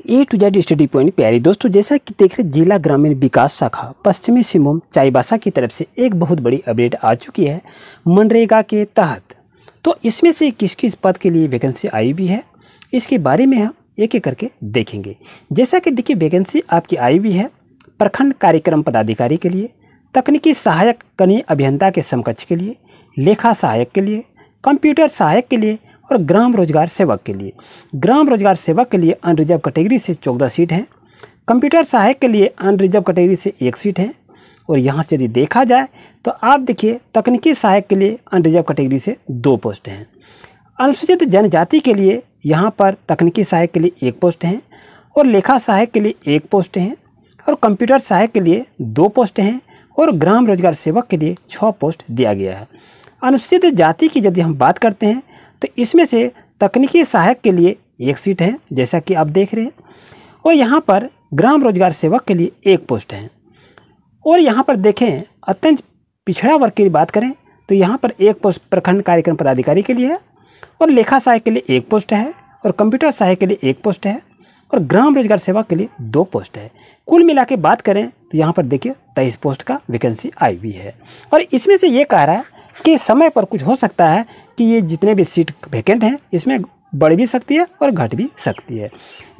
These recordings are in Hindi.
A to Z study point प्यारे दोस्तों, जैसा कि देख रहे जिला ग्रामीण विकास शाखा पश्चिमी सिंहभूम चाईबासा की तरफ से एक बहुत बड़ी अपडेट आ चुकी है मनरेगा के तहत। तो इसमें से किस किस पद के लिए वैकेंसी आई भी है, इसके बारे में हम एक एक करके देखेंगे। जैसा कि देखिए वैकेंसी आपकी आई भी है प्रखंड कार्यक्रम पदाधिकारी के लिए, तकनीकी सहायक कनीय अभियंता के समकक्ष के लिए, लेखा सहायक के लिए, कंप्यूटर सहायक के लिए और ग्राम रोजगार सेवक के लिए। ग्राम रोजगार सेवक के लिए अनरिजर्व कैटेगरी से 14 सीट हैं, कंप्यूटर सहायक के लिए अनरिजर्व कैटेगरी से 1 सीट है। और यहाँ से यदि देखा जाए तो आप देखिए तकनीकी सहायक के लिए अनरिजर्व कैटेगरी से 2 पोस्ट हैं। अनुसूचित जनजाति के लिए यहाँ पर तकनीकी सहायक के लिए 1 पोस्ट हैं और लेखा सहायक के लिए 1 पोस्ट हैं और कंप्यूटर सहायक के लिए 2 पोस्ट हैं और ग्राम रोजगार सेवक के लिए 6 पोस्ट दिया गया है। अनुसूचित जाति की यदि हम बात करते हैं तो इसमें से तकनीकी सहायक के लिए 1 सीट है जैसा कि आप देख रहे हैं, और यहाँ पर ग्राम रोजगार सेवक के लिए 1 पोस्ट है। और यहाँ पर देखें अत्यंत पिछड़ा वर्ग की बात करें तो यहाँ पर 1 पोस्ट प्रखंड कार्यक्रम पदाधिकारी के लिए है और लेखा सहायक के लिए 1 पोस्ट है और कंप्यूटर सहायक के लिए 1 पोस्ट है और ग्राम रोजगार सेवक के लिए 2 पोस्ट है। कुल मिला के बात करें तो यहाँ पर देखिए 23 पोस्ट का वैकेंसी आई हुई है। और इसमें से ये कह रहा है कि समय पर कुछ हो सकता है कि ये जितने भी सीट वैकेंट हैं इसमें बढ़ भी सकती है और घट भी सकती है।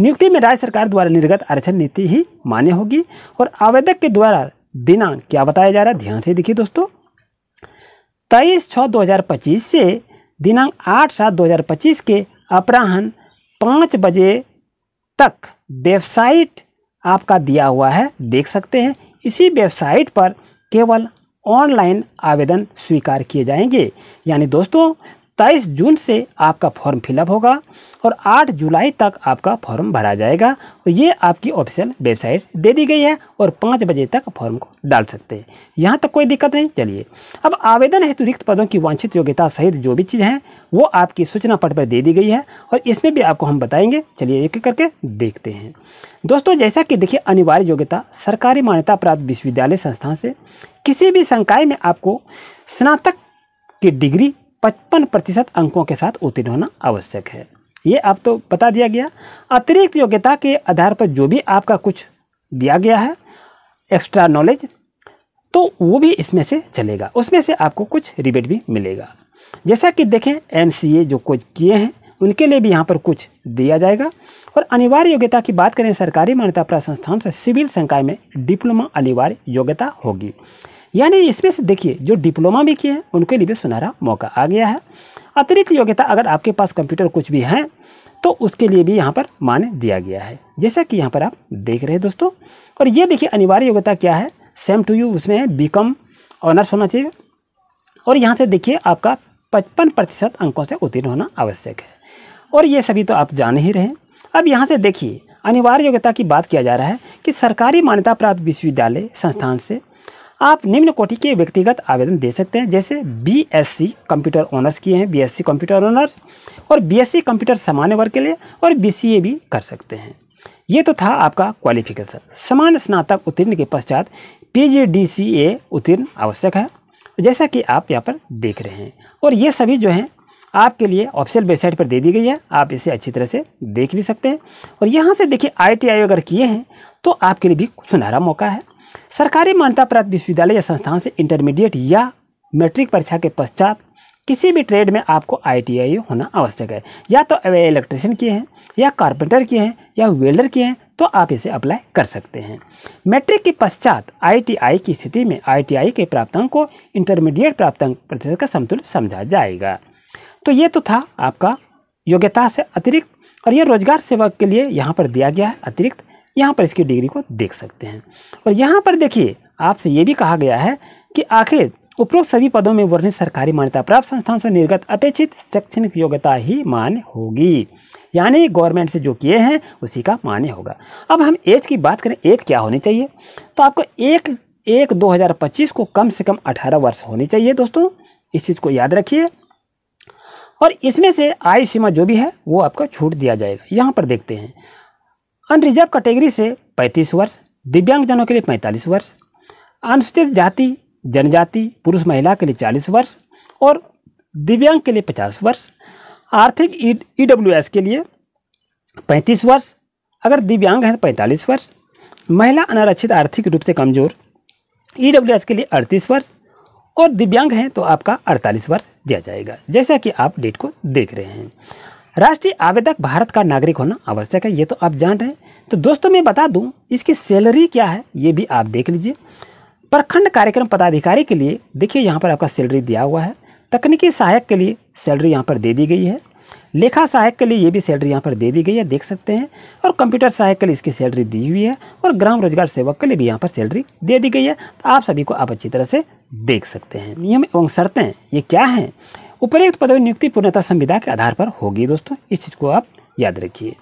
नियुक्ति में राज्य सरकार द्वारा निर्गत आरक्षण नीति ही मान्य होगी और आवेदक के द्वारा दिनांक क्या बताया जा रहा है, ध्यान से देखिए दोस्तों, 23/6/2025 से दिनांक 8/7/2025 के अपराह्न 5 बजे तक वेबसाइट आपका दिया हुआ है, देख सकते हैं। इसी वेबसाइट पर केवल ऑनलाइन आवेदन स्वीकार किए जाएंगे। यानी दोस्तों 23 जून से आपका फॉर्म फिलअप होगा और 8 जुलाई तक आपका फॉर्म भरा जाएगा और ये आपकी ऑफिशियल वेबसाइट दे दी गई है और 5 बजे तक फॉर्म को डाल सकते हैं। यहाँ तक कोई दिक्कत नहीं। चलिए अब आवेदन हेतु रिक्त पदों की वांछित योग्यता सहित जो भी चीज़ है वो आपकी सूचना पट पर दे दी गई है और इसमें भी आपको हम बताएंगे। चलिए एक एक करके देखते हैं दोस्तों। जैसा कि देखिए अनिवार्य योग्यता सरकारी मान्यता प्राप्त विश्वविद्यालय संस्थान से किसी भी संकाय में आपको स्नातक की डिग्री 55% अंकों के साथ उत्तीर्ण होना आवश्यक है। ये आप तो बता दिया गया। अतिरिक्त योग्यता के आधार पर जो भी आपका कुछ दिया गया है एक्स्ट्रा नॉलेज तो वो भी इसमें से चलेगा, उसमें से आपको कुछ रिबेट भी मिलेगा। जैसा कि देखें MCA जो कुछ किए हैं उनके लिए भी यहाँ पर कुछ दिया जाएगा। और अनिवार्य योग्यता की बात करें सरकारी मान्यता प्राप्त संस्थान से सिविल संकाय में डिप्लोमा अनिवार्य योग्यता होगी। यानी इसमें से देखिए जो डिप्लोमा भी किए हैं उनके लिए भी सुनहरा मौका आ गया है। अतिरिक्त योग्यता अगर आपके पास कंप्यूटर कुछ भी है तो उसके लिए भी यहाँ पर मान्य दिया गया है, जैसा कि यहाँ पर आप देख रहे हैं दोस्तों। और ये देखिए अनिवार्य योग्यता क्या है, सेम टू यू उसमें है BCom ऑनर्स होना चाहिए और यहाँ से देखिए आपका 55% अंकों से उत्तीर्ण होना आवश्यक है और ये सभी तो आप जान ही रहे हैं। अब यहाँ से देखिए अनिवार्य योग्यता की बात किया जा रहा है कि सरकारी मान्यता प्राप्त विश्वविद्यालय संस्थान से आप निम्न कोटि के व्यक्तिगत आवेदन दे सकते हैं, जैसे BSc कंप्यूटर ऑनर्स किए हैं, BSc कंप्यूटर ऑनर्स और BSc कंप्यूटर सामान्य वर्ग के लिए और BCA भी कर सकते हैं। ये तो था आपका क्वालिफिकेशन। समान स्नातक उत्तीर्ण के पश्चात PGDCA उत्तीर्ण आवश्यक है, जैसा कि आप यहाँ पर देख रहे हैं। और ये सभी जो हैं आपके लिए ऑफिशियल वेबसाइट पर दे दी गई है, आप इसे अच्छी तरह से देख भी सकते हैं। और यहाँ से देखिए ITI अगर किए हैं तो आपके लिए भी सुनहरा मौका है। सरकारी मान्यता प्राप्त विश्वविद्यालय या संस्थान से इंटरमीडिएट या मैट्रिक परीक्षा के पश्चात किसी भी ट्रेड में आपको ITI होना आवश्यक है। या तो इलेक्ट्रिशियन किए हैं या कारपेंटर किए हैं या वेल्डर किए हैं तो आप इसे अप्लाई कर सकते हैं। मैट्रिक के पश्चात ITI की स्थिति में ITI के प्राप्तांक को इंटरमीडिएट प्राप्तांक प्रतिशत का समतुल्य समझा जाएगा। तो ये तो था आपका योग्यता से अतिरिक्त। और ये रोजगार सेवक के लिए यहाँ पर दिया गया है अतिरिक्त, यहाँ पर इसकी डिग्री को देख सकते हैं। और यहाँ पर देखिए आपसे ये भी कहा गया है कि आखिर उपरोक्त सभी पदों में वर्णित सरकारी मान्यता प्राप्त संस्थान से निर्गत अपेक्षित शैक्षणिक योग्यता ही मान्य होगी। यानी गवर्नमेंट से जो किए हैं उसी का मान्य होगा। अब हम एज की बात करें, एज क्या होनी चाहिए, तो आपको 1/1/2025 को कम से कम 18 वर्ष होनी चाहिए दोस्तों, इस चीज़ को याद रखिए। और इसमें से आयु सीमा जो भी है वो आपको छूट दिया जाएगा। यहाँ पर देखते हैं अनरिजर्व कैटेगरी से 35 वर्ष, दिव्यांगजनों के लिए 45 वर्ष, अनुसूचित जाति जनजाति पुरुष महिला के लिए 40 वर्ष और दिव्यांग के लिए 50 वर्ष, आर्थिक EWS के लिए 35 वर्ष, अगर दिव्यांग हैं तो 45 वर्ष, महिला अनारक्षित आर्थिक रूप से कमजोर EWS के लिए 38 वर्ष और दिव्यांग हैं तो आपका 48 वर्ष दिया जाएगा, जैसा कि आप डेट को देख रहे हैं। राष्ट्रीय आवेदक भारत का नागरिक होना आवश्यक है, ये तो आप जान रहे हैं। तो दोस्तों मैं बता दूं इसकी सैलरी क्या है ये भी आप देख लीजिए। प्रखंड कार्यक्रम पदाधिकारी के लिए देखिए यहाँ पर आपका सैलरी दिया हुआ है। तकनीकी सहायक के लिए सैलरी यहाँ पर दे दी गई है। लेखा सहायक के लिए ये भी सैलरी यहाँ पर दे दी गई है, देख सकते हैं। और कंप्यूटर सहायक के लिए इसकी सैलरी दी हुई है और ग्राम रोजगार सेवक के लिए भी यहाँ पर सैलरी दे दी गई है। तो आप सभी को आप अच्छी तरह से देख सकते हैं। नियम एवं शर्तें ये क्या हैं? उपर्युक्त पदों नियुक्ति पूर्णतः संविदा के आधार पर होगी दोस्तों, इस चीज़ को आप याद रखिए।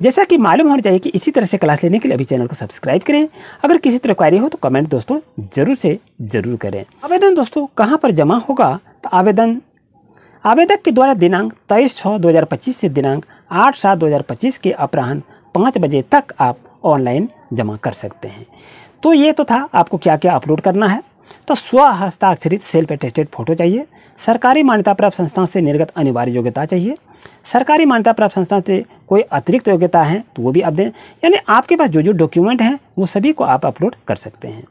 जैसा कि मालूम होना चाहिए कि इसी तरह से क्लास लेने के लिए अभी चैनल को सब्सक्राइब करें। अगर किसी तरह क्वेरी हो तो कमेंट दोस्तों जरूर से जरूर करें। आवेदन दोस्तों कहाँ पर जमा होगा? तो आवेदक के द्वारा दिनांक 23/6/2025 से दिनांक 8/7/2025 के अपराह्न 5 बजे तक आप ऑनलाइन जमा कर सकते हैं। तो ये तो था आपको क्या क्या अपलोड करना है। तो स्व हस्ताक्षरित सेल्फ अटेस्टेड फोटो चाहिए, सरकारी मान्यता प्राप्त संस्थान से निर्गत अनिवार्य योग्यता चाहिए, सरकारी मान्यता प्राप्त संस्थान से कोई अतिरिक्त योग्यता है तो वो भी आप दें। यानी आपके पास जो जो डॉक्यूमेंट हैं वो सभी को आप अपलोड कर सकते हैं।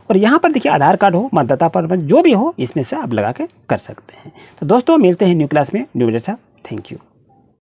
और यहाँ पर देखिए आधार कार्ड हो, मतदाता प्रमाण जो भी हो इसमें से आप लगा के कर सकते हैं। तो दोस्तों मिलते हैं न्यू क्लास में न्यू वीडियो के साथ। Thank you.